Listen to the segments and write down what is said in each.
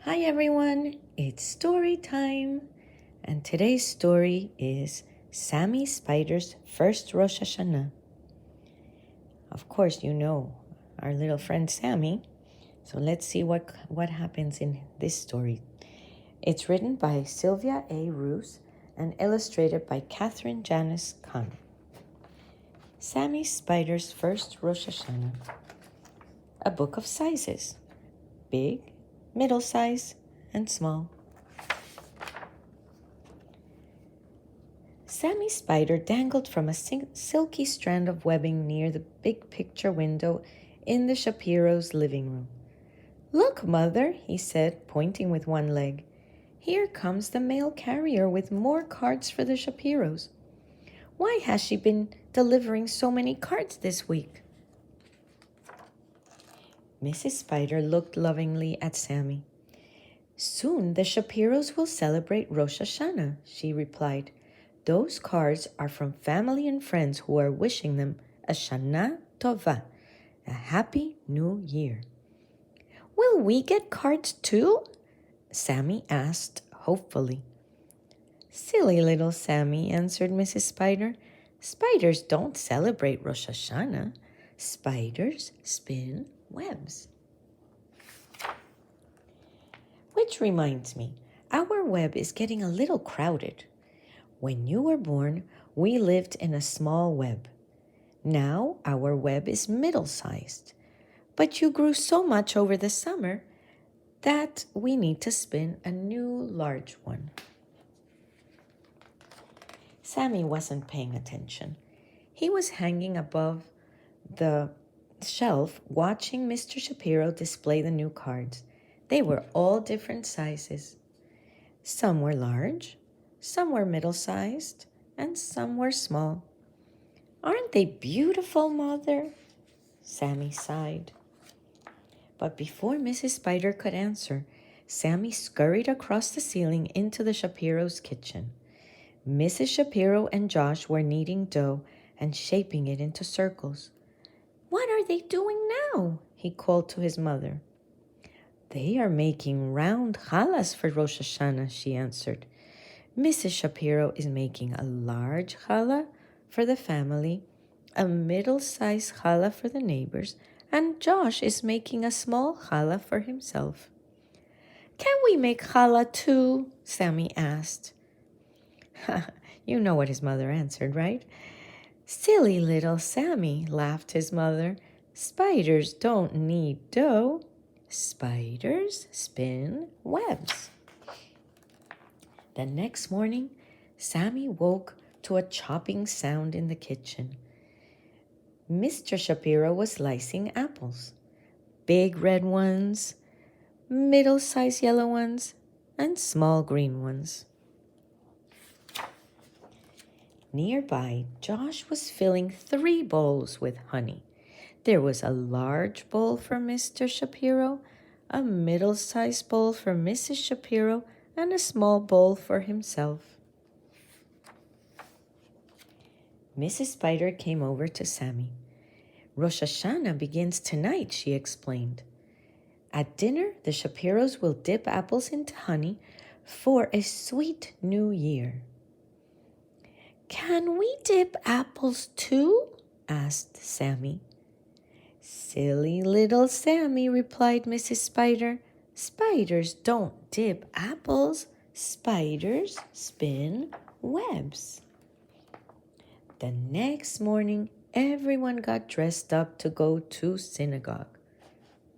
Hi everyone, it's story time. And today's story is Sammy Spider's first Rosh Hashanah. Of course, you know our little friend Sammy. So let's see what happens in this story. It's written by Sylvia A. Roos and illustrated by Catherine Janice Kahn. Sammy Spider's first Rosh Hashanah. A book of sizes. Big, middle size, and small. Sammy Spider dangled from a silky strand of webbing near the big picture window in the Shapiro's living room. "Look, Mother," he said, pointing with one leg. "Here comes the mail carrier with more cards for the Shapiros. Why has she been delivering so many cards this week?" Mrs. Spider looked lovingly at Sammy. "Soon the Shapiros will celebrate Rosh Hashanah," she replied. "Those cards are from family and friends who are wishing them a Shana Tova, a happy new year." "Will we get cards too?" Sammy asked hopefully. "Silly little Sammy," answered Mrs. Spider. "Spiders don't celebrate Rosh Hashanah. Spiders spin webs." Which reminds me, our web is getting a little crowded. When you were born, we lived in a small web. Now our web is middle-sized. But you grew so much over the summer that we need to spin a new large one. Sammy wasn't paying attention. He was hanging above the shelf watching Mr. Shapiro display the new cards. They were all different sizes. Some were large, some were middle-sized, and some were small. "Aren't they beautiful, Mother?" Sammy sighed. But before Mrs. Spider could answer, Sammy scurried across the ceiling into the Shapiro's kitchen. Mrs. Shapiro and Josh were kneading dough and shaping it into circles. "What are they doing now?" he called to his mother. "They are making round challahs for Rosh Hashanah," she answered. "Mrs. Shapiro is making a large challah for the family, a middle-sized challah for the neighbors, and Josh is making a small challah for himself." "Can we make challah too?" Sammy asked. You know what his mother answered, right? "Silly little Sammy," laughed his mother. "Spiders don't need dough. Spiders spin webs." The next morning, Sammy woke to a chopping sound in the kitchen. Mr. Shapiro was slicing apples. Big red ones, middle-sized yellow ones, and small green ones. Nearby, Josh was filling 3 bowls with honey. There was a large bowl for Mr. Shapiro, a middle-sized bowl for Mrs. Shapiro, and a small bowl for himself. Mrs. Spider came over to Sammy. "Rosh Hashanah begins tonight," she explained. "At dinner, the Shapiros will dip apples into honey for a sweet new year." "Can we dip apples too?" asked Sammy. "Silly little Sammy," replied Mrs. Spider. "Spiders don't dip apples. Spiders spin webs." The next morning, everyone got dressed up to go to synagogue.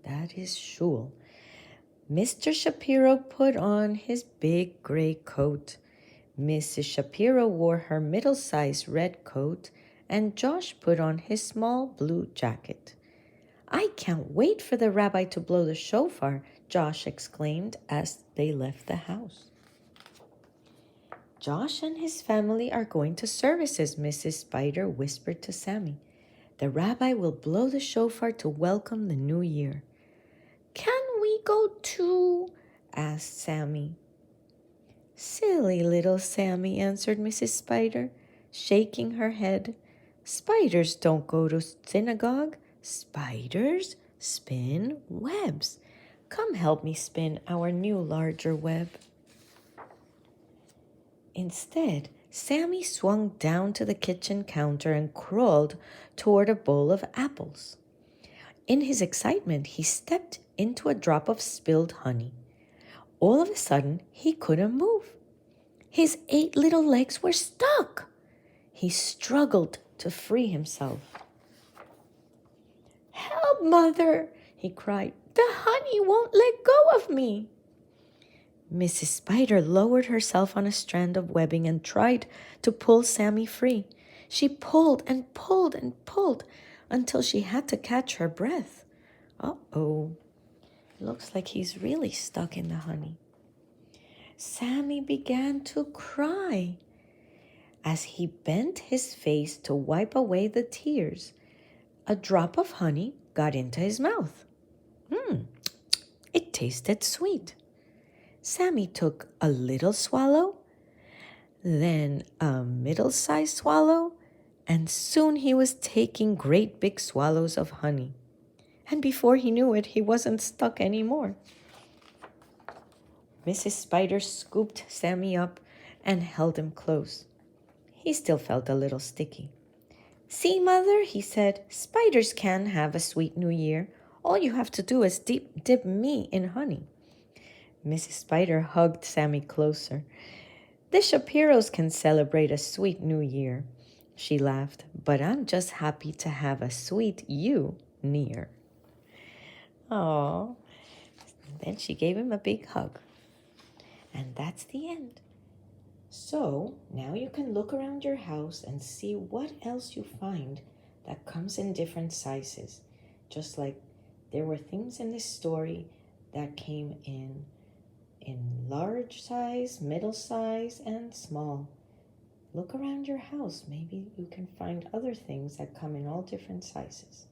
That is shul. Mr. Shapiro put on his big gray coat. Mrs. Shapiro wore her middle-sized red coat, and Josh put on his small blue jacket. "I can't wait for the rabbi to blow the shofar," Josh exclaimed as they left the house. "Josh and his family are going to services," Mrs. Spider whispered to Sammy. "The rabbi will blow the shofar to welcome the new year." "Can we go too?" asked Sammy. "Silly little Sammy," answered Mrs. Spider, shaking her head. "Spiders don't go to synagogue. Spiders spin webs. come help me spin our new larger web." Instead, Sammy swung down to the kitchen counter and crawled toward a bowl of apples. In his excitement, he stepped into a drop of spilled honey. All of a sudden, he couldn't move. His 8 little legs were stuck. He struggled to free himself. "Help, Mother!" he cried. "The honey won't let go of me." Mrs. Spider lowered herself on a strand of webbing and tried to pull Sammy free. She pulled and pulled and pulled until she had to catch her breath. Uh-oh. Looks like he's really stuck in the honey. Sammy began to cry. As he bent his face to wipe away the tears, a drop of honey got into his mouth. It tasted sweet. Sammy took a little swallow, then a middle-sized swallow, and soon he was taking great big swallows of honey. And before he knew it, he wasn't stuck anymore. Mrs. Spider scooped Sammy up and held him close. He still felt a little sticky. "See, Mother," he said, "spiders can have a sweet new year. All you have to do is dip me in honey." Mrs. Spider hugged Sammy closer. "The Shapiros can celebrate a sweet new year," she laughed, "but I'm just happy to have a sweet you near." Aww. Then she gave him a big hug. And that's the end. So now you can look around your house and see what else you find that comes in different sizes. Just like there were things in this story that came in large size, middle size, and small. Look around your house. Maybe you can find other things that come in all different sizes.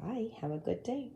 Bye. Have a good day.